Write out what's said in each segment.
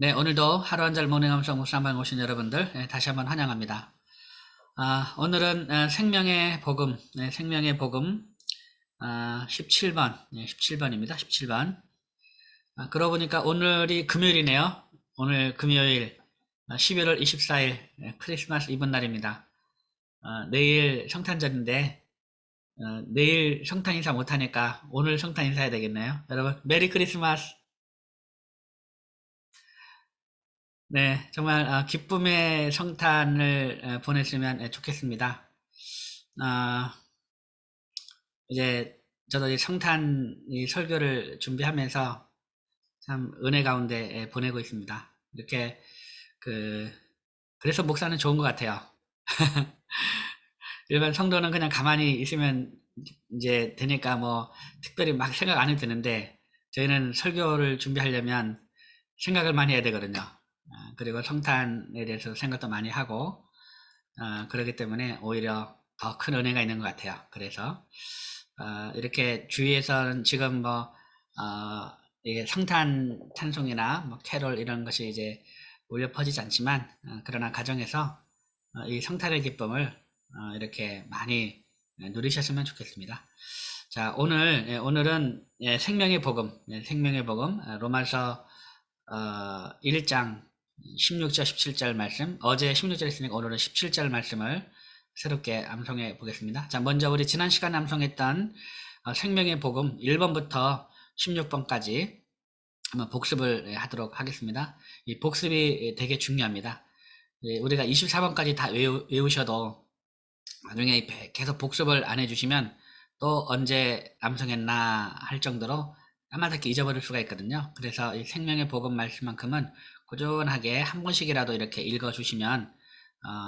네, 오늘도 하루 한 절 모닝 암송 묵상방 오신 여러분들 다시 한번 환영합니다. 오늘은 생명의 복음, 생명의 복음 17번, 17번입니다. 17번. 그러고 보니까 오늘이 금요일이네요. 오늘 금요일 11월 24일 크리스마스 이브 날입니다. 내일 성탄절인데 내일 성탄 인사 못하니까 오늘 성탄 인사해야 되겠네요. 여러분 메리 크리스마스. 네, 정말 기쁨의 성탄을 보냈으면 좋겠습니다. 아, 이제 저도 이 성탄 이 설교를 준비하면서 참 은혜 가운데 보내고 있습니다. 이렇게 그 그래서 목사는 좋은 것 같아요. 일반 성도는 그냥 가만히 있으면 이제 되니까 뭐 특별히 막 생각 안 해도 되는데 저희는 설교를 준비하려면 생각을 많이 해야 되거든요. 그리고 성탄에 대해서 생각도 많이 하고 그렇기 때문에 오히려 더 큰 은혜가 있는 것 같아요. 그래서 이렇게 주위에서는 지금 뭐 이게 성탄 찬송이나 뭐 캐롤 이런 것이 이제 울려 퍼지지 않지만 그러나 가정에서 이 성탄의 기쁨을 이렇게 많이 누리셨으면 좋겠습니다. 자, 오늘은 생명의 복음, 생명의 복음 로마서 1장 16절 17절 말씀, 어제 16절 했으니까 오늘은 17절 말씀을 새롭게 암송해 보겠습니다. 자, 먼저 우리 지난 시간에 암송했던 생명의 복음 1번부터 16번까지 한번 복습을 하도록 하겠습니다. 이 복습이 되게 중요합니다. 우리가 24번까지 다 외우셔도 나중에 계속 복습을 안 해주시면 또 언제 암송했나 할 정도로 까마득히 잊어버릴 수가 있거든요. 그래서 이 생명의 복음 말씀만큼은 꾸준하게 한 번씩이라도 이렇게 읽어주시면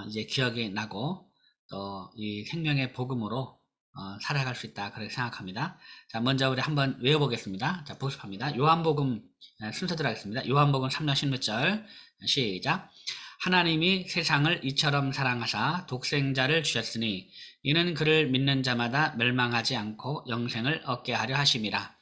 이제 기억이 나고 또 이 생명의 복음으로 살아갈 수 있다 그렇게 생각합니다. 자, 먼저 우리 한번 외워보겠습니다. 자, 복습합니다. 요한복음 순서대로 하겠습니다. 요한복음 3장 16절 시작. 하나님이 세상을 이처럼 사랑하사 독생자를 주셨으니 이는 그를 믿는 자마다 멸망하지 않고 영생을 얻게 하려 하심이라.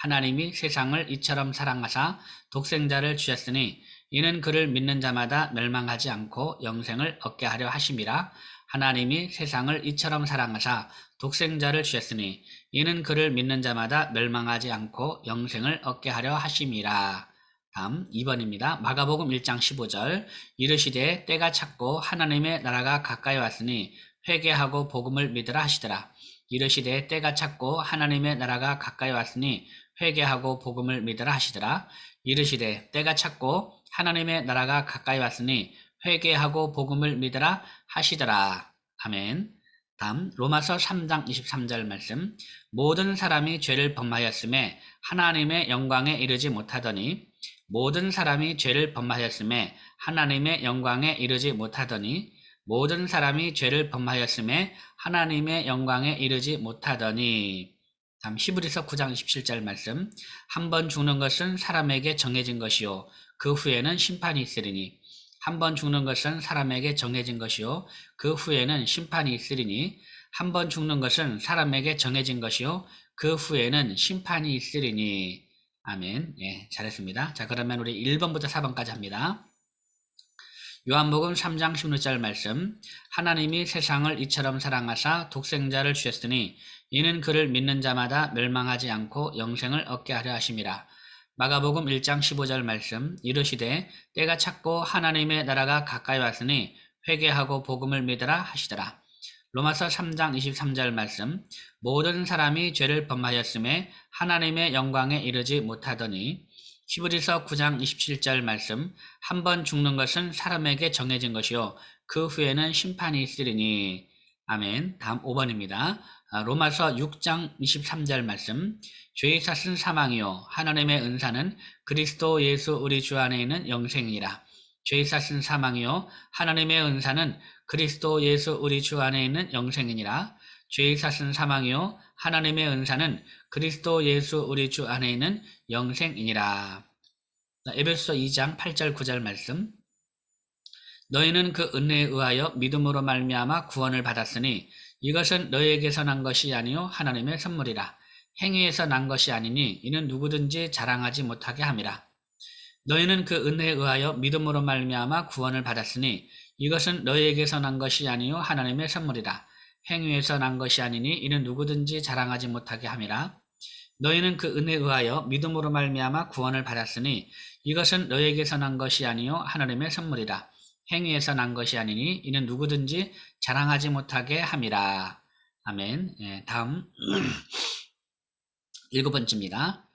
하나님이 세상을 이처럼 사랑하사 독생자를 주셨으니 이는 그를 믿는 자마다 멸망하지 않고 영생을 얻게 하려 하심이라. 하나님이 세상을 이처럼 사랑하사 독생자를 주셨으니 이는 그를 믿는 자마다 멸망하지 않고 영생을 얻게 하려 하심이라. 다음 2번입니다. 마가복음 1장 15절 이르시되 때가 찼고 하나님의 나라가 가까이 왔으니 회개하고 복음을 믿으라 하시더라. 이르시되 때가 찼고 하나님의 나라가 가까이 왔으니 회개하고 복음을 믿으라 하시더라. 이르시되 때가 찼고 하나님의 나라가 가까이 왔으니 회개하고 복음을 믿으라 하시더라. 아멘. 다음 로마서 3장 23절 말씀 모든 사람이 죄를 범하였음에 하나님의 영광에 이르지 못하더니 모든 사람이 죄를 범하였음에 하나님의 영광에 이르지 못하더니 모든 사람이 죄를 범하였음에 하나님의 영광에 이르지 못하더니 다음 히브리서 9장 27절 말씀 한 번 죽는 것은 사람에게 정해진 것이요 그 후에는 심판이 있으리니 한 번 죽는 것은 사람에게 정해진 것이요 그 후에는 심판이 있으리니 한 번 죽는 것은 사람에게 정해진 것이요 그 후에는 심판이 있으리니 아멘. 예, 잘했습니다. 자, 그러면 우리 1번부터 4번까지 합니다. 요한복음 3장 16절 말씀 하나님이 세상을 이처럼 사랑하사 독생자를 주셨으니 이는 그를 믿는 자마다 멸망하지 않고 영생을 얻게 하려 하심이라. 마가복음 1장 15절 말씀 이르시되 때가 찼고 하나님의 나라가 가까이 왔으니 회개하고 복음을 믿으라 하시더라. 로마서 3장 23절 말씀 모든 사람이 죄를 범하였음에 하나님의 영광에 이르지 못하더니 히브리서 9장 27절 말씀 한 번 죽는 것은 사람에게 정해진 것이요 그 후에는 심판이 있으리니 아멘. 다음 5번입니다. 로마서 6장 23절 말씀 죄의 삭은 사망이요 하나님의 은사는 그리스도 예수 우리 주 안에 있는 영생이라. 죄의 삭은 사망이요 하나님의 은사는 그리스도 예수 우리 주 안에 있는 영생이니라. 죄의 삭은 사망이요 하나님의 은사는 그리스도 예수 우리 주 안에 있는 영생이니라. 에베소서 2장 8절 9절 말씀 너희는 그 은혜에 의하여 믿음으로 말미암아 구원을 받았으니 이것은 너희에게서 난 것이 아니요 하나님의 선물이라. 행위에서 난 것이 아니니 이는 누구든지 자랑하지 못하게 함이라. 너희는 그 은혜에 의하여 믿음으로 말미암아 구원을 받았으니 이것은 너희에게서 난 것이 아니요 하나님의 선물이라. 행위에서 난 것이 아니니 이는 누구든지 자랑하지 못하게 함이라. 너희는 그 은혜에 의하여 믿음으로 말미암아 구원을 받았으니 이것은 너희에게서 난 것이 아니요 하나님의 선물이라. 행위에서 난 것이 아니니 이는 누구든지 자랑하지 못하게 함이라. 아멘. 예, 다음 일곱 번째입니다.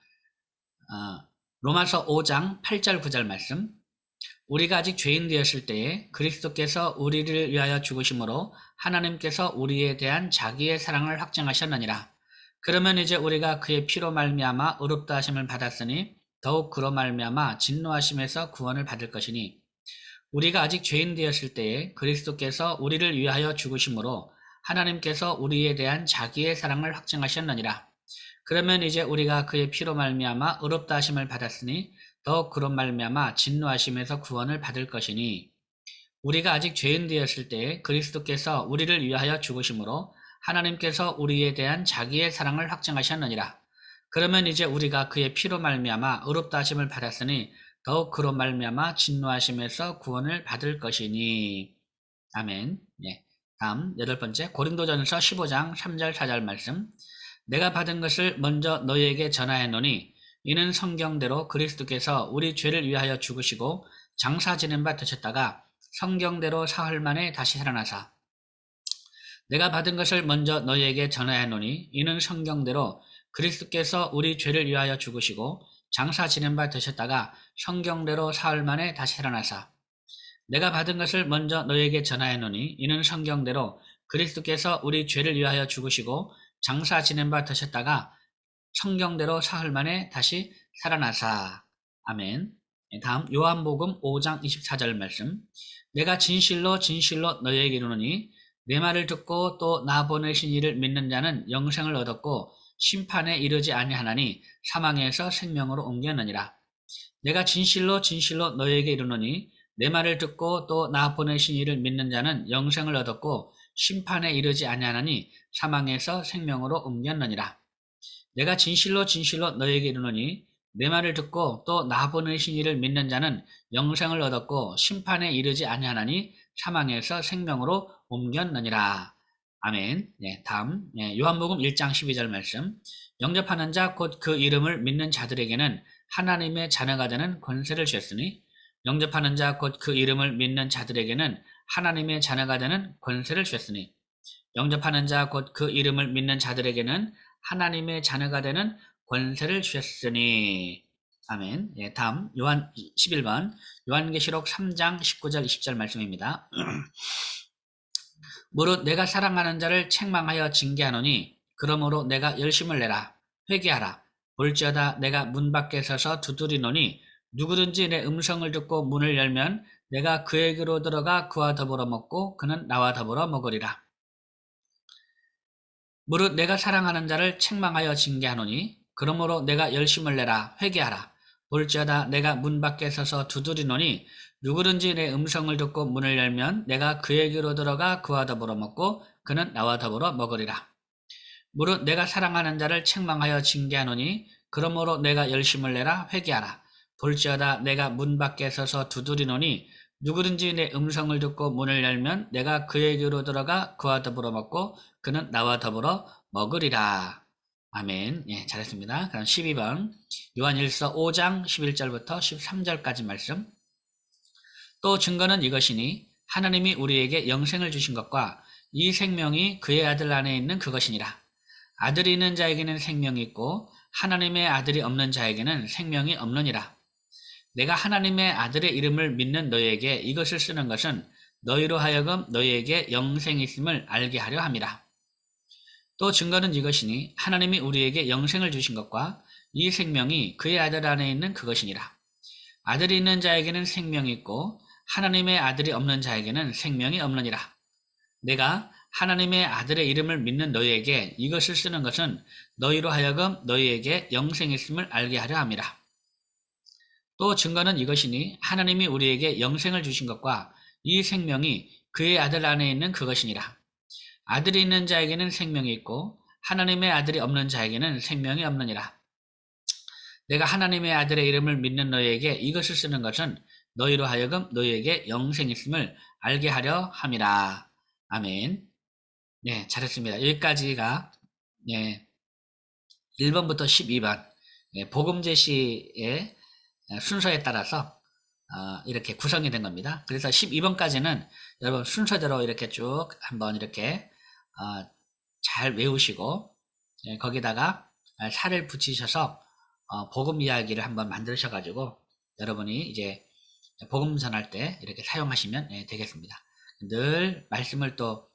로마서 5장 8절 9절 말씀. 우리가 아직 죄인 되었을 때에 그리스도께서 우리를 위하여 죽으심으로 하나님께서 우리에 대한 자기의 사랑을 확증하셨느니라. 그러면 이제 우리가 그의 피로 말미암아 의롭다 하심을 받았으니 더욱 그로 말미암아 진노하심에서 구원을 받을 것이니, 우리가 아직 죄인 되었을 때에 그리스도께서 우리를 위하여 죽으심으로 하나님께서 우리에 대한 자기의 사랑을 확증하셨느니라. 그러면 이제 우리가 그의 피로 말미암아 의롭다 하심을 받았으니 더욱 그로 말미암아 진노하심에서 구원을 받을 것이니, 우리가 아직 죄인 되었을 때에 그리스도께서 우리를 위하여 죽으심으로 하나님께서 우리에 대한 자기의 사랑을 확증하셨느니라. 그러면 이제 우리가 그의 피로 말미암아 의롭다 하심을 받았으니 더욱 그로 말미암아 진노하심에서 구원을 받을 것이니. 아멘. 네. 다음 여덟 번째 고린도전서 15장 3절 4절 말씀. 내가 받은 것을 먼저 너희에게 전하였노니 이는 성경대로 그리스도께서 우리 죄를 위하여 죽으시고 장사 지낸 바 되셨다가 성경대로 사흘 만에 다시 살아나사. 내가 받은 것을 먼저 너희에게 전하였노니 이는 성경대로 그리스도께서 우리 죄를 위하여 죽으시고 장사 지낸 바 되셨다가 성경대로 사흘 만에 다시 살아나사. 내가 받은 것을 먼저 너희에게 전하였노니 이는 성경대로 그리스도께서 우리 죄를 위하여 죽으시고 장사 지낸 바 되셨다가 성경대로 사흘 만에 다시 살아나사. 아멘. 다음 요한복음 5장 24절 말씀. 내가 진실로 진실로 너희에게 이르노니 내 말을 듣고 또 나 보내신 이를 믿는 자는 영생을 얻었고 심판에 이르지 아니하나니 사망에서 생명으로 옮겼느니라. 내가 진실로 진실로 너희에게 이르노니 내 말을 듣고 또 나 보내신 이를 믿는 자는 영생을 얻었고 심판에 이르지 아니하나니 사망에서 생명으로 옮겼느니라. 내가 진실로 진실로 너희에게 이르노니 내 말을 듣고 또 나 보내신 이를 믿는 자는 영생을 얻었고 심판에 이르지 아니하나니 사망에서 생명으로 옮겼느니라. 아멘. 네, 다음 요한복음 1장 12절 말씀. 영접하는 자 곧 그 이름을 믿는 자들에게는 하나님의 자녀가 되는 권세를 주셨으니, 영접하는 자 곧 그 이름을 믿는 자들에게는 하나님의 자녀가 되는 권세를 주셨으니, 영접하는 자 곧 그 이름을 믿는 자들에게는 하나님의 자녀가 되는 권세를 주셨으니. 아멘. 예, 다음 요한 11번 요한계시록 3장 19절 20절 말씀입니다. 무릇 내가 사랑하는 자를 책망하여 징계하노니 그러므로 내가 열심을 내라. 회개하라. 볼지어다 내가 문 밖에 서서 두드리노니 누구든지 내 음성을 듣고 문을 열면 내가 그에게로 들어가 그와 더불어 먹고 그는 나와 더불어 먹으리라. 무릇 내가 사랑하는 자를 책망하여 징계하노니 그러므로 내가 열심을 내라. 회개하라. 볼지어다 내가 문 밖에 서서 두드리노니 누구든지 내 음성을 듣고 문을 열면 내가 그에게로 들어가 그와 더불어 먹고 그는 나와 더불어 먹으리라. 무릇 내가 사랑하는 자를 책망하여 징계하노니 그러므로 내가 열심을 내라. 회개하라. 볼지어다 내가 문 밖에 서서 두드리노니 누구든지 내 음성을 듣고 문을 열면 내가 그에게로 들어가 그와 더불어 먹고 그는 나와 더불어 먹으리라. 아멘. 예, 잘했습니다. 그럼 12번 요한일서 5장 11절부터 13절까지 말씀. 또 증거는 이것이니 하나님이 우리에게 영생을 주신 것과 이 생명이 그의 아들 안에 있는 그것이니라. 아들이 있는 자에게는 생명이 있고 하나님의 아들이 없는 자에게는 생명이 없느니라. 내가 하나님의 아들의 이름을 믿는 너희에게 이것을 쓰는 것은 너희로 하여금 너희에게 영생이 있음을 알게 하려 함이라. 또 증거는 이것이니 하나님이 우리에게 영생을 주신 것과 이 생명이 그의 아들 안에 있는 그것이니라. 아들이 있는 자에게는 생명이 있고 하나님의 아들이 없는 자에게는 생명이 없느니라. 내가 하나님의 아들의 이름을 믿는 너희에게 이것을 쓰는 것은 너희로 하여금 너희에게 영생이 있음을 알게 하려 함이라. 또 증거는 이것이니 하나님이 우리에게 영생을 주신 것과 이 생명이 그의 아들 안에 있는 그것이니라. 아들이 있는 자에게는 생명이 있고 하나님의 아들이 없는 자에게는 생명이 없느니라. 내가 하나님의 아들의 이름을 믿는 너희에게 이것을 쓰는 것은 너희로 하여금 너희에게 영생이 있음을 알게 하려 함이라. 아멘. 네, 잘했습니다. 여기까지가 네, 1번부터 12번 복음 제시의 순서에 따라서 이렇게 구성이 된 겁니다. 그래서 12번까지는 여러분 순서대로 이렇게 쭉 한번 이렇게 잘 외우시고 거기다가 살을 붙이셔서 복음 이야기를 한번 만드셔가지고 여러분이 이제 복음 전할 때 이렇게 사용하시면 되겠습니다. 늘 말씀을 또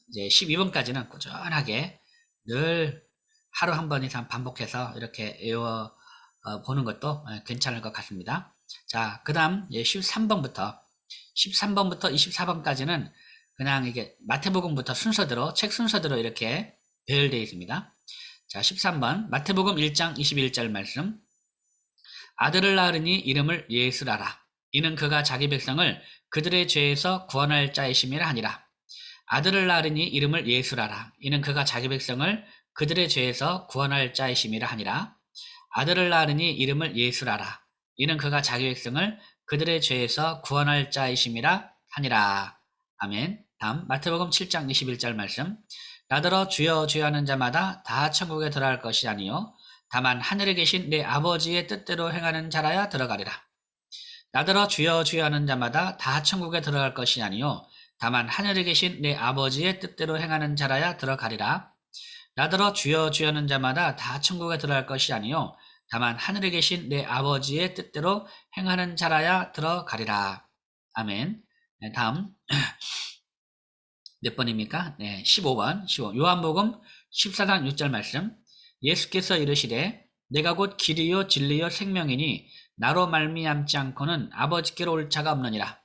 이제 12번까지는 꾸준하게 늘 하루 한 번 이상 반복해서 이렇게 외워 보는 것도 괜찮을 것 같습니다. 자, 그 다음 13번부터 24번까지는 그냥 이게 마태복음부터 순서대로 책 순서대로 이렇게 배열되어 있습니다. 자, 13번 마태복음 1장 21절 말씀. 아들을 낳으니 이름을 예수라라. 이는 그가 자기 백성을 그들의 죄에서 구원할 자이심이라 하니라. 아들을 낳으니 이름을 예수라라. 이는 그가 자기 백성을 그들의 죄에서 구원할 자이심이라 하니라. 아들을 낳으니 이름을 예수라라. 이는 그가 자기 백성을 그들의 죄에서 구원할 자이심이라 하니라. 아멘. 다음 마태복음 7장 21절 말씀. 나더러 주여 주여 하는 자마다 다 천국에 들어갈 것이 아니요 다만 하늘에 계신 내 아버지의 뜻대로 행하는 자라야 들어가리라. 나더러 주여 주여 하는 자마다 다 천국에 들어갈 것이 아니요 다만 하늘에 계신 내 아버지의 뜻대로 행하는 자라야 들어가리라. 나더러 주여 주여 하는 자마다 다 천국에 들어갈 것이 아니요 다만 하늘에 계신 내 아버지의 뜻대로 행하는 자라야 들어가리라. 아멘. 네, 다음 몇 번입니까? 네, 15번. 요한복음 14장 6절 말씀. 예수께서 이르시되 내가 곧 길이요 진리요 생명이니 나로 말미암지 않고는 아버지께로 올 자가 없느니라.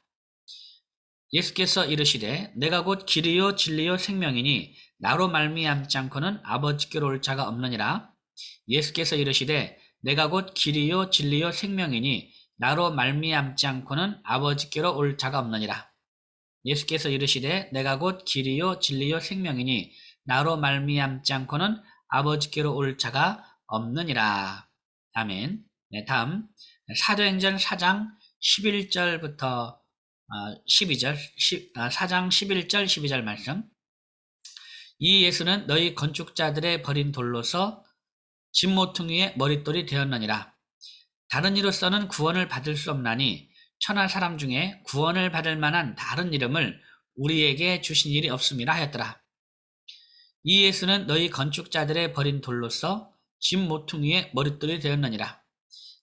예수께서 이르시되 내가 곧 길이요 진리요 생명이니 나로 말미암지 않고는 아버지께로 올 자가 없느니라. 예수께서 이르시되 내가 곧 길이요 진리요 생명이니 나로 말미암지 않고는 아버지께로 올 자가 없느니라. 예수께서 이르시되 내가 곧 길이요 진리요 생명이니 나로 말미암지 않고는 아버지께로 올 자가 없느니라. 아멘. 네, 다음 사도행전 4장 11절부터 12절 4장 11절 12절 말씀. 이 예수는 너희 건축자들의 버린 돌로서 집 모퉁이의 머릿돌이 되었느니라. 다른 이로서는 구원을 받을 수 없나니 천하 사람 중에 구원을 받을 만한 다른 이름을 우리에게 주신 일이 없음이라 하였더라. 이 예수는 너희 건축자들의 버린 돌로서 집 모퉁이의 머릿돌이 되었느니라.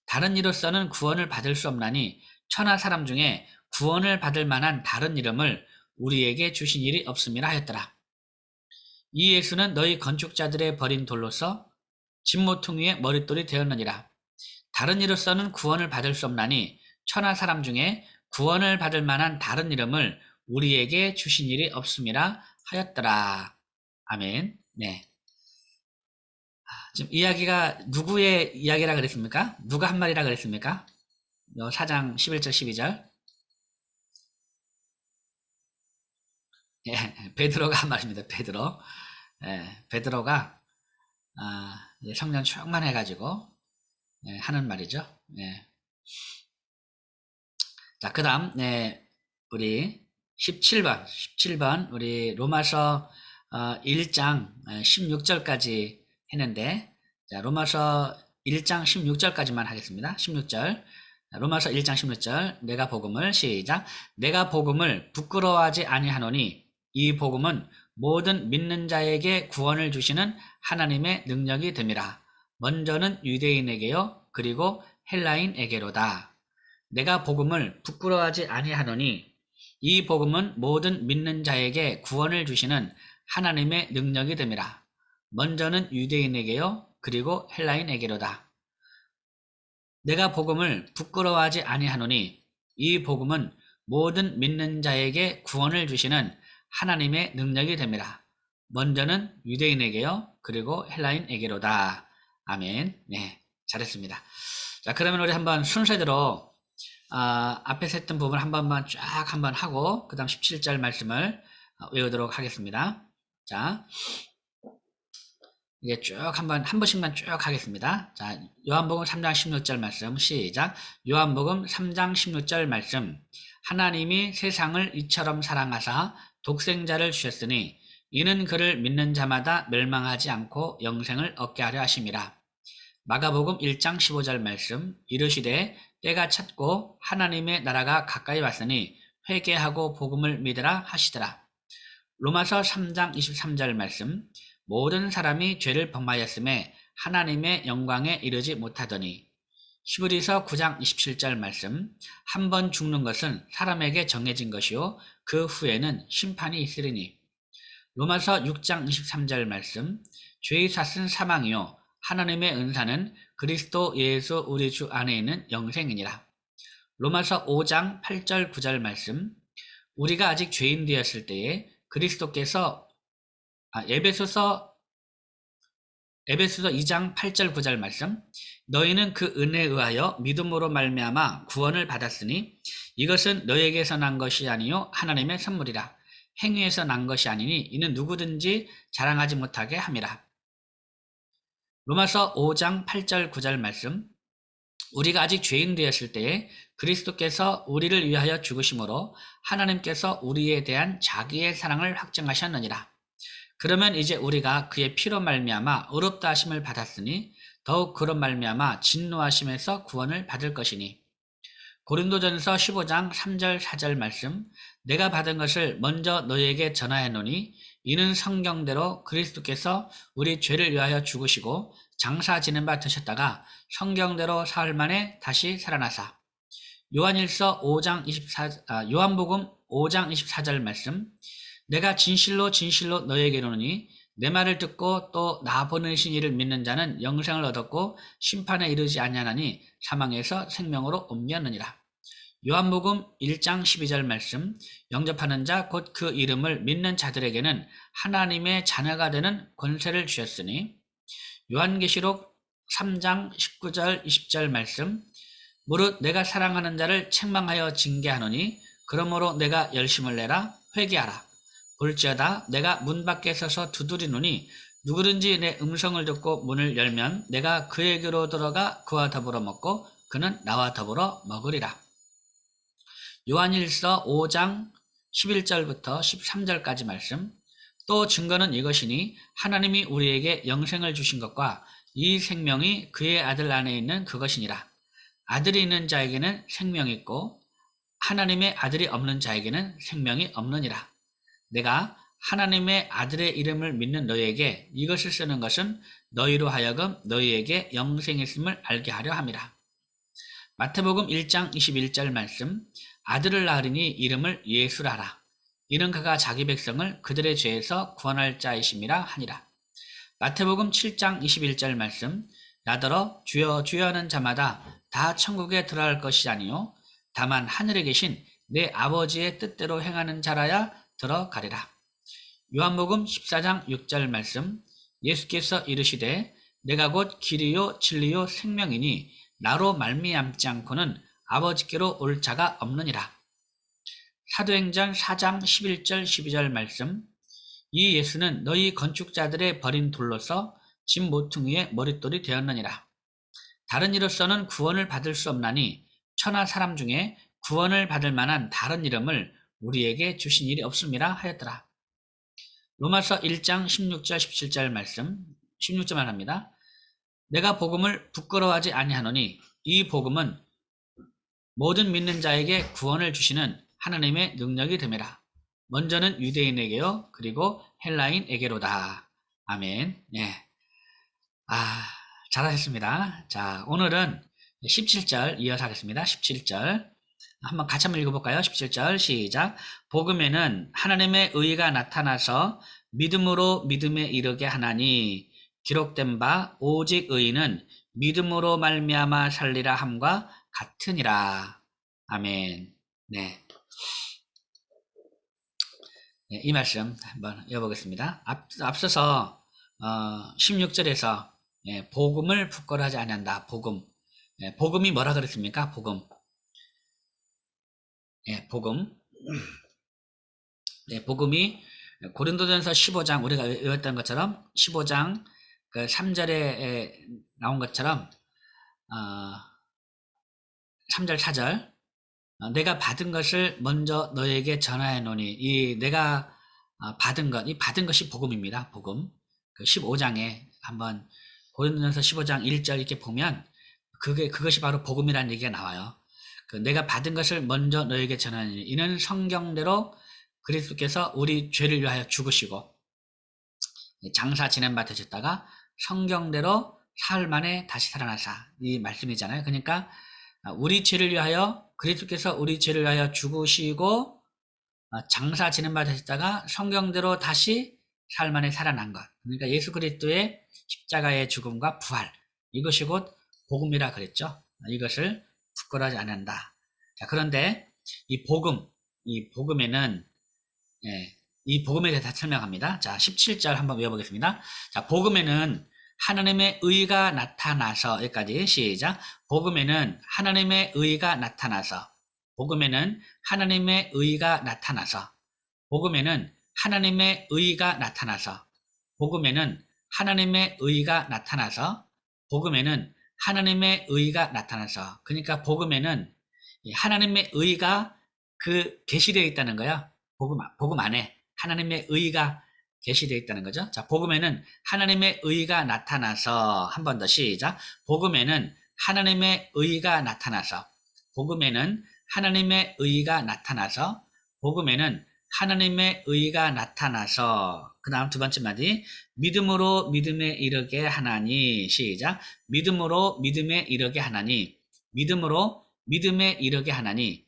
다른 이로서는 구원을 받을 수 없나니 천하 사람 중에 구원을 받을 만한 다른 이름을 우리에게 주신 일이 없음이라 하였더라. 이 예수는 너희 건축자들의 버린 돌로서 집 모퉁이의 머릿돌이 되었느니라. 다른 이로서는 구원을 받을 수 없나니 천하 사람 중에 구원을 받을 만한 다른 이름을 우리에게 주신 일이 없음이라 하였더라. 아멘. 네. 지금 이야기가 누구의 이야기라 그랬습니까? 누가 한 말이라 그랬습니까? 4장 11절 12절. 예, 베드로가 한 말입니다. 베드로. 예, 베드로가 성령 충만해가지고 하는 말이죠. 예. 자, 그 다음, 우리 17번, 우리 로마서 1장 16절까지 했는데, 자, 로마서 1장 16절까지만 하겠습니다. 16절. 로마서 1장 16절. 내가 복음을, 시작. 내가 복음을 부끄러워하지 아니하노니, 이 복음은 모든 믿는 자에게 구원을 주시는 하나님의 능력이 됨이라. 먼저는 유대인에게요, 그리고 헬라인에게로다. 내가 복음을 부끄러워하지 아니하노니 이 복음은 모든 믿는 자에게 구원을 주시는 하나님의 능력이 됨이라. 먼저는 유대인에게요, 그리고 헬라인에게로다. 내가 복음을 부끄러워하지 아니하노니 이 복음은 모든 믿는 자에게 구원을 주시는 하나님의 능력이 됨이라. 먼저는 유대인에게요, 그리고 헬라인에게로다. 아멘. 네, 잘했습니다. 자, 그러면 우리 한번 순서대로 앞에서 했던 부분 한 번만 쫙 한번 하고 그 다음 17절 말씀을 외우도록 하겠습니다. 자, 이제 쭉 한 번씩만 쭉 하겠습니다. 자, 요한복음 3장 16절 말씀 시작. 요한복음 3장 16절 말씀. 하나님이 세상을 이처럼 사랑하사 독생자를 주셨으니 이는 그를 믿는 자마다 멸망하지 않고 영생을 얻게 하려 하심이라. 마가복음 1장 15절 말씀. 이르시되 때가 찼고 하나님의 나라가 가까이 왔으니 회개하고 복음을 믿으라 하시더라. 로마서 3장 23절 말씀. 모든 사람이 죄를 범하였음에 하나님의 영광에 이르지 못하더니. 히브리서 9장 27절 말씀. 한 번 죽는 것은 사람에게 정해진 것이요 그 후에는 심판이 있으리니. 로마서 6장 23절 말씀. 죄의 삭은 사망이요 하나님의 은사는 그리스도 예수 우리 주 안에 있는 영생이니라. 로마서 5장 8절 9절 말씀. 우리가 아직 죄인 되었을 때에 그리스도께서 에베소서 2장 8절 9절 말씀. 너희는 그 은혜에 의하여 믿음으로 말미암아 구원을 받았으니 이것은 너희에게서 난 것이 아니요 하나님의 선물이라. 행위에서 난 것이 아니니 이는 누구든지 자랑하지 못하게 함이라. 로마서 5장 8절 9절 말씀. 우리가 아직 죄인 되었을 때에 그리스도께서 우리를 위하여 죽으심으로 하나님께서 우리에 대한 자기의 사랑을 확증하셨느니라. 그러면 이제 우리가 그의 피로 말미암아 의롭다 하심을 받았으니 더욱 그런 말미암아 진노하심에서 구원을 받을 것이니. 고린도전서 15장 3절 4절 말씀. 내가 받은 것을 먼저 너희에게 전하였노니 이는 성경대로 그리스도께서 우리 죄를 위하여 죽으시고 장사 지는 바 되셨다가 성경대로 사흘 만에 다시 살아나사. 요한복음 5장 24절 말씀. 내가 진실로 진실로 너희에게 이르노니 내 말을 듣고 또 나 보내신 이를 믿는 자는 영생을 얻었고 심판에 이르지 아니하나니 사망에서 생명으로 옮겼느니라. 요한복음 1장 12절 말씀. 영접하는 자 곧 그 이름을 믿는 자들에게는 하나님의 자녀가 되는 권세를 주셨으니. 요한계시록 3장 19절 20절 말씀. 무릇 내가 사랑하는 자를 책망하여 징계하노니 그러므로 내가 열심을 내라 회개하라. 볼지어다 내가 문 밖에 서서 두드리노니 누구든지 내 음성을 듣고 문을 열면 내가 그에게로 들어가 그와 더불어 먹고 그는 나와 더불어 먹으리라. 요한일서 5장 11절부터 13절까지 말씀. 또 증거는 이것이니 하나님이 우리에게 영생을 주신 것과 이 생명이 그의 아들 안에 있는 그것이니라. 아들이 있는 자에게는 생명이 있고 하나님의 아들이 없는 자에게는 생명이 없느니라. 내가 하나님의 아들의 이름을 믿는 너희에게 이것을 쓰는 것은 너희로 하여금 너희에게 영생이 있음을 알게 하려 함이라. 마태복음 1장 21절 말씀. 아들을 낳으리니 이름을 예수라 하라. 이는 그가 자기 백성을 그들의 죄에서 구원할 자이심이라 하니라. 마태복음 7장 21절 말씀. 나더러 주여 주여 하는 자마다 다 천국에 들어갈 것이 아니요 다만 하늘에 계신 내 아버지의 뜻대로 행하는 자라야 들어가리라. 요한복음 14장 6절 말씀. 예수께서 이르시되 내가 곧 길이요 진리요 생명이니 나로 말미암지 않고는 아버지께로 올 자가 없느니라. 사도행전 4장 11절 12절 말씀. 이 예수는 너희 건축자들의 버린 돌로서 집 모퉁이의 머릿돌이 되었느니라. 다른 이로서는 구원을 받을 수 없나니 천하 사람 중에 구원을 받을 만한 다른 이름을 우리에게 주신 일이 없음이라 하였더라. 로마서 1장 16절 17절 말씀. 16절만 합니다. 내가 복음을 부끄러워하지 아니하노니 이 복음은 모든 믿는 자에게 구원을 주시는 하나님의 능력이 됨이라. 먼저는 유대인에게요 그리고 헬라인에게로다. 아멘. 네. 잘하셨습니다. 자, 오늘은 17절 이어서 하겠습니다. 17절. 한번 같이 한번 읽어볼까요? 17절 시작. 복음에는 하나님의 의가 나타나서 믿음으로 믿음에 이르게 하나니 기록된 바 오직 의인은 믿음으로 말미암아 살리라 함과 같으니라. 아멘. 네. 네, 이 말씀 한번 읽어보겠습니다. 앞서서 16절에서 복음을 부끄러워하지 아니한다. 복음. 복음이 뭐라 그랬습니까? 복음. 복음. 복음이 고린도전서 15장 우리가 외웠던 것처럼 15장 그 3절에 나온 것처럼 3절 4절 내가 받은 것을 먼저 너에게 전하여 노니 이 내가 받은 것, 이 받은 것이 복음입니다. 복음. 그 15장에 한번 고린도전서 15장 1절 이렇게 보면 그것이 바로 복음이라는 얘기가 나와요. 그 내가 받은 것을 먼저 너에게 전하니 이는 성경대로 그리스도께서 우리 죄를 위하여 죽으시고 장사 지낸 바 되셨다가 성경대로 사흘 만에 다시 살아나사 이 말씀이잖아요. 그러니까 우리 죄를 위하여 그리스도께서 우리 죄를 위하여 죽으시고 장사 지낸 바 되셨다가 성경대로 다시 사흘 만에 살아난 것. 그러니까 예수 그리스도의 십자가의 죽음과 부활 이것이 곧 복음이라 그랬죠. 이것을 부끄러워하지 않는다. 자, 그런데 이 복음에는 이 복음에 대해서 설명합니다. 자, 17절 한번 외워보겠습니다. 자, 복음에는 하나님의 의가 나타나서 여기까지 시작. 복음에는 하나님의 의가 나타나서 복음에는 하나님의 의가 나타나서 복음에는 하나님의 의가 나타나서 복음에는 하나님의 의가 나타나서 복음에는 하나님의 의가 나타나서 그러니까 복음에는 하나님의 의가 계시되어 있다는 거야. 복음 안에 하나님의 의가 계시되어 있다는 거죠. 자, 복음에는 하나님의 의가 나타나서 한 번 더 시작. 복음에는 하나님의 의가 나타나서 복음에는 하나님의 의가 나타나서 복음에는 하나님의 의가 나타나서 그 다음 두 번째 마디 믿음으로 믿음에 이르게 하나니 시작. 믿음으로 믿음에 이르게 하나니 믿음으로 믿음에 이르게 하나니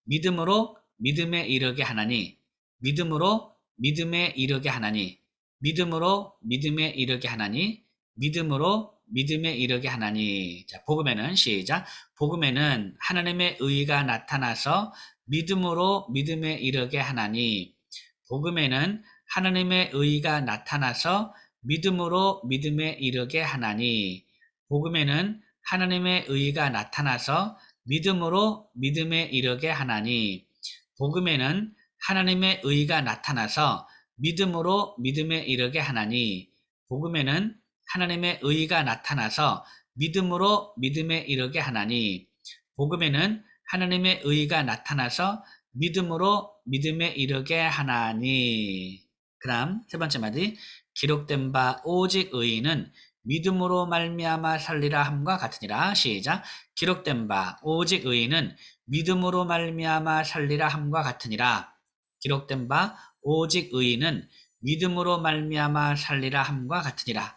믿음으로 믿음에 이르게 하나니 믿음으로 믿음에 이르게 하나니 믿음으로 믿음에 이르게 하나니 믿음으로 믿음에 이르게 하나니 자, 복음에는 시작. 복음에는 하나님의 의가 나타나서 믿음으로 믿음에 이르게 하나니 복음에는 하나님의 의가 나타나서 믿음으로 믿음에 이르게 하나니 복음에는 하나님의 의가 나타나서 믿음으로 믿음에 이르게 하나니 복음에는 하나님의 의가 나타나서 믿음으로 믿음에 이르게 하나니 복음에는 하나님의 의가 나타나서 믿음으로 믿음에 이르게 하나니 복음에는 하나님의 의가 나타나서 믿음으로 믿음에 이르게 하나니 그 다음 세 번째 마디 기록된 바 오직 의인은 믿음으로 말미암아 살리라 함과 같으니라 시작 기록된 바 오직 의인은 믿음으로 말미암아 살리라 함과 같으니라 기록된 바 오직 의인은 믿음으로 말미암아 살리라 함과 같으니라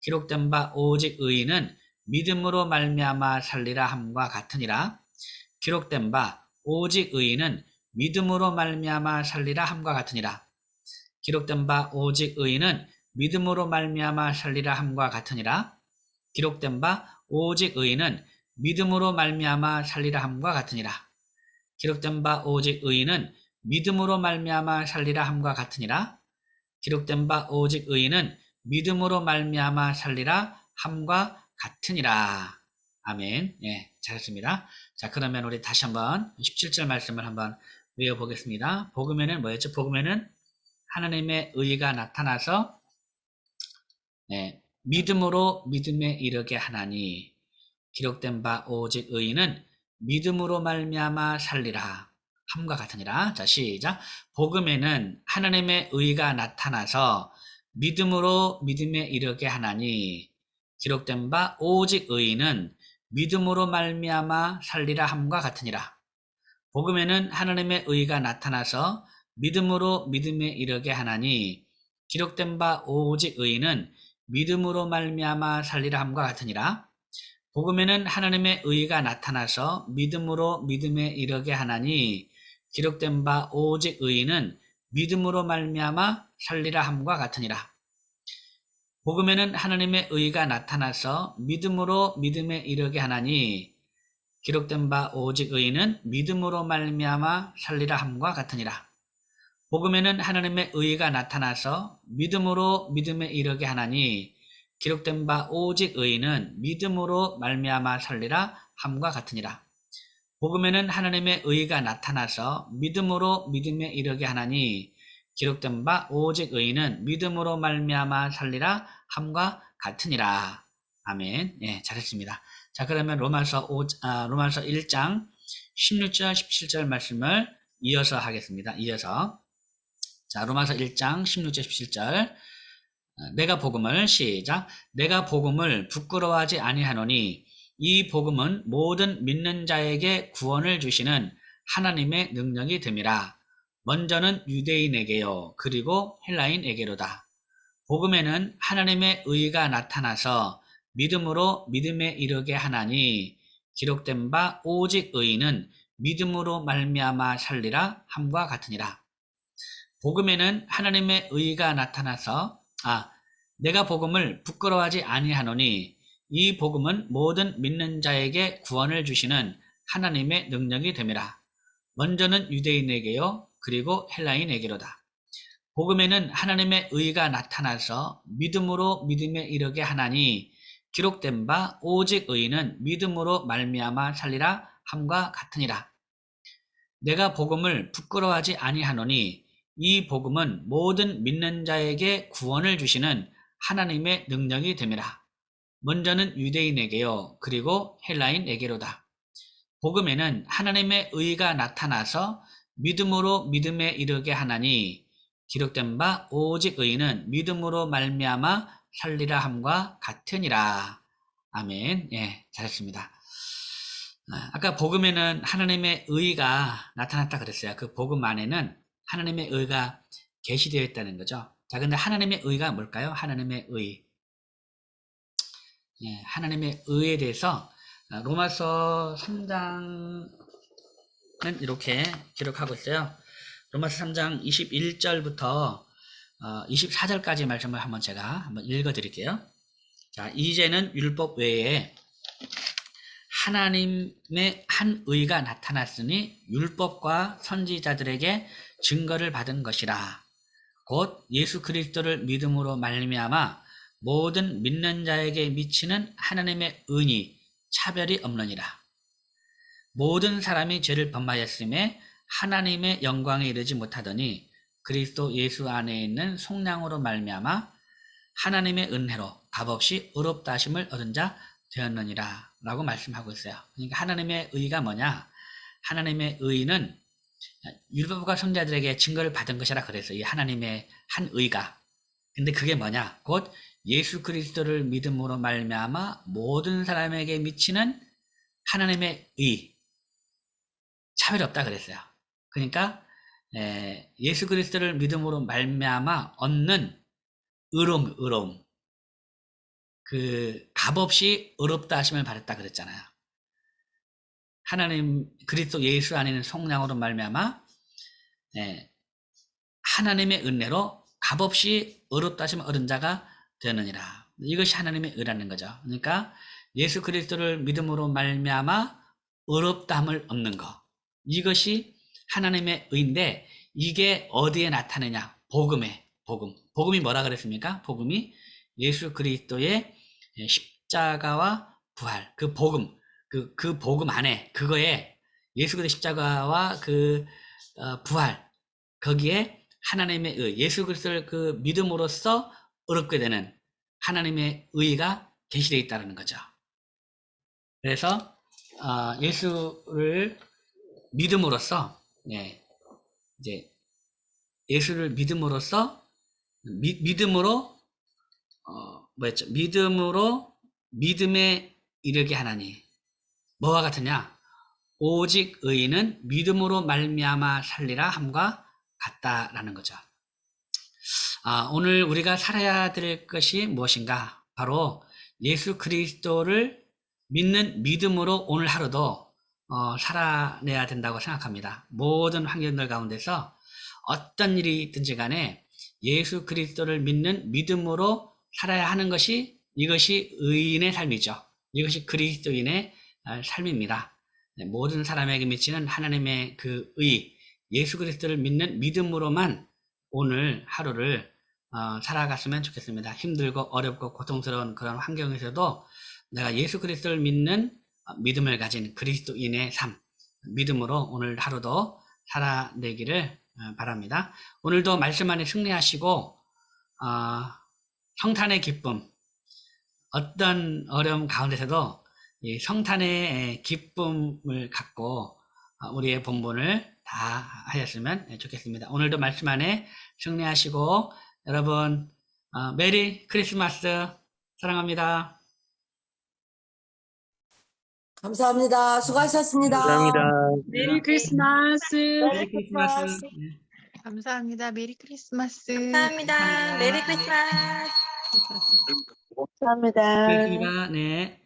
기록된 바 오직 의인은 믿음으로 말미암아 살리라 함과 같으니라 기록된 바 오직 의인은 믿음으로 말미암아 살리라 함과 같으니라 기록된 바 오직 의인은 믿음으로 말미암아 살리라 함과 같으니라 기록된 바 오직 의인은 믿음으로 말미암아 살리라 함과 같으니라 기록된 바 오직 의인은 믿음으로 말미암아 살리라 함과 같으니라 기록된 바 오직 의인은 믿음으로 말미암아 살리라 함과 같으니라 아멘. 예, 잘했습니다. 자, 그러면 우리 다시 한번 17절 말씀을 한번 외워보겠습니다. 복음에는 뭐였죠? 복음에는 하나님의 의가 나타나서 믿음으로 믿음에 이르게 하나니 기록된 바 오직 의인은 믿음으로 말미암아 살리라 함과 같으니라. 자, 시작. 복음에는 하나님의 의가 나타나서 믿음으로 믿음에 이르게 하나니 기록된 바 오직 의인은 믿음으로 말미암아 살리라 함과 같으니라. 복음에는 하나님의 의가 나타나서 믿음으로 믿음에 이르게 하나니 기록된 바 오직 의인은 믿음으로 말미암아 살리라 함과 같으니라. 복음에는 하나님의 의가 나타나서 믿음으로 믿음에 이르게 하나니 기록된 바 오직 의인은 믿음으로 말미암아 살리라 함과 같으니라. 복음에는 하나님의 의가 나타나서 믿음으로 믿음에 이르게 하나니 기록된 바 오직 의인은 믿음으로 말미암아 살리라 함과 같으니라. 복음에는 하나님의 의가 나타나서 믿음으로 믿음에 이르게 하나니 기록된 바 오직 의인은 믿음으로 말미암아 살리라 함과 같으니라. 복음에는 하나님의 의가 나타나서 믿음으로 믿음에 이르게 하나니 기록된 바 오직 의인은 믿음으로 말미암아 살리라 함과 같으니라. 아멘. 예, 잘했습니다. 자, 그러면 로마서 1장 16절 17절 말씀을 이어서 하겠습니다. 이어서. 자, 로마서 1장 16절 17절. 내가 복음을 부끄러워하지 아니하노니 이 복음은 모든 믿는 자에게 구원을 주시는 하나님의 능력이 됨이라. 먼저는 유대인에게요 그리고 헬라인에게로다. 복음에는 하나님의 의가 나타나서 믿음으로 믿음에 이르게 하나니 기록된 바 오직 의인은 믿음으로 말미암아 살리라 함과 같으니라. 복음에는 하나님의 의가 나타나서 내가 복음을 부끄러워하지 아니하노니 이 복음은 모든 믿는 자에게 구원을 주시는 하나님의 능력이 됨이라. 먼저는 유대인에게요 그리고 헬라인에게로다. 복음에는 하나님의 의가 나타나서 믿음으로 믿음에 이르게 하나니 기록된 바 오직 의인은 믿음으로 말미암아 살리라 함과 같으니라. 내가 복음을 부끄러워하지 아니하노니 이 복음은 모든 믿는 자에게 구원을 주시는 하나님의 능력이 됨이라. 먼저는 유대인에게요 그리고 헬라인에게로다. 복음에는 하나님의 의가 나타나서 믿음으로 믿음에 이르게 하나니 기록된 바 오직 의인은 믿음으로 말미암아 살리라 함과 같으니라. 아멘. 예, 잘했습니다. 아까 복음에는 하나님의 의가 나타났다 그랬어요. 그 복음 안에는 하나님의 의가 계시되어 있다는 거죠. 자, 근데 하나님의 의가 뭘까요? 하나님의 의. 예, 하나님의 의에 대해서 로마서 3장은 이렇게 기록하고 있어요. 로마서 3장 21절부터 24절까지 말씀을 제가 한번 읽어 드릴게요. 자, 이제는 율법 외에 하나님의 한 의가 나타났으니 율법과 선지자들에게 증거를 받은 것이라. 곧 예수 그리스도를 믿음으로 말미암아 모든 믿는 자에게 미치는 하나님의 은이 차별이 없느니라. 모든 사람이 죄를 범하였음에 하나님의 영광에 이르지 못하더니 그리스도 예수 안에 있는 속량으로 말미암아 하나님의 은혜로 값없이 의롭다 하심을 얻은 자 되었느니라 라고 말씀하고 있어요. 그러니까 하나님의 의가 뭐냐? 하나님의 의는 율법과 선지자들에게 증거를 받은 것이라 그랬어요. 이 하나님의 한 의가. 근데 그게 뭐냐? 곧 예수 그리스도를 믿음으로 말미암아 모든 사람에게 미치는 하나님의 의, 차별이 없다 그랬어요. 그러니까 예수 그리스도를 믿음으로 말미암아 얻는 의로움, 그 값없이 의롭다 하심을 받았다 그랬잖아요. 하나님 그리스도 예수 안에는 속량으로 말미암아 하나님의 은혜로 값없이 의롭다 하심을 얻은 자가 되느니라. 이것이 하나님의 의라는 거죠. 그러니까 예수 그리스도를 믿음으로 말미암아 의롭다함을 얻는 것. 이것이 하나님의 의인데 이게 어디에 나타내냐? 복음이 뭐라 그랬습니까? 복음이 예수 그리스도의 십자가와 부활, 그 복음, 그 복음 안에 그거에 예수 그리스도 십자가와 그 부활, 거기에 하나님의 의, 예수 그리스도를 그 믿음으로써 의롭게 되는 하나님의 의가 계시되어 있다는 거죠. 그래서 예수를 믿음으로써 이제 예수를 믿음으로써 믿음으로 믿음으로 믿음에 이르게 하나니 뭐와 같으냐? 오직 의인은 믿음으로 말미암아 살리라 함과 같다라는 거죠. 오늘 우리가 살아야 될 것이 무엇인가? 바로 예수 그리스도를 믿는 믿음으로 오늘 하루도 살아내야 된다고 생각합니다. 모든 환경들 가운데서 어떤 일이 있든지 간에 예수 그리스도를 믿는 믿음으로 살아야 하는 것이 이것이 의인의 삶이죠. 이것이 그리스도인의 삶입니다. 모든 사람에게 미치는 하나님의 그 의, 예수 그리스도를 믿는 믿음으로만 오늘 하루를 살아갔으면 좋겠습니다. 힘들고 어렵고 고통스러운 그런 환경에서도 내가 예수 그리스도를 믿는 믿음을 가진 그리스도인의 삶, 믿음으로 오늘 하루도 살아내기를 바랍니다. 오늘도 말씀 안에 승리하시고 성탄의 기쁨, 어떤 어려움 가운데서도 이 성탄의 기쁨을 갖고 우리의 본분을 다 하셨으면 좋겠습니다. 오늘도 말씀 안에 승리하시고 여러분 메리 크리스마스. 사랑합니다. 감사합니다. 수고하셨습니다. 감사합니다. 메리 크리스마스. 메리 크리스마스. 감사합니다. 메리 크리스마스. 감사합니다. 메리 크리스마스. 감사합니다. 그렇습니다. 네.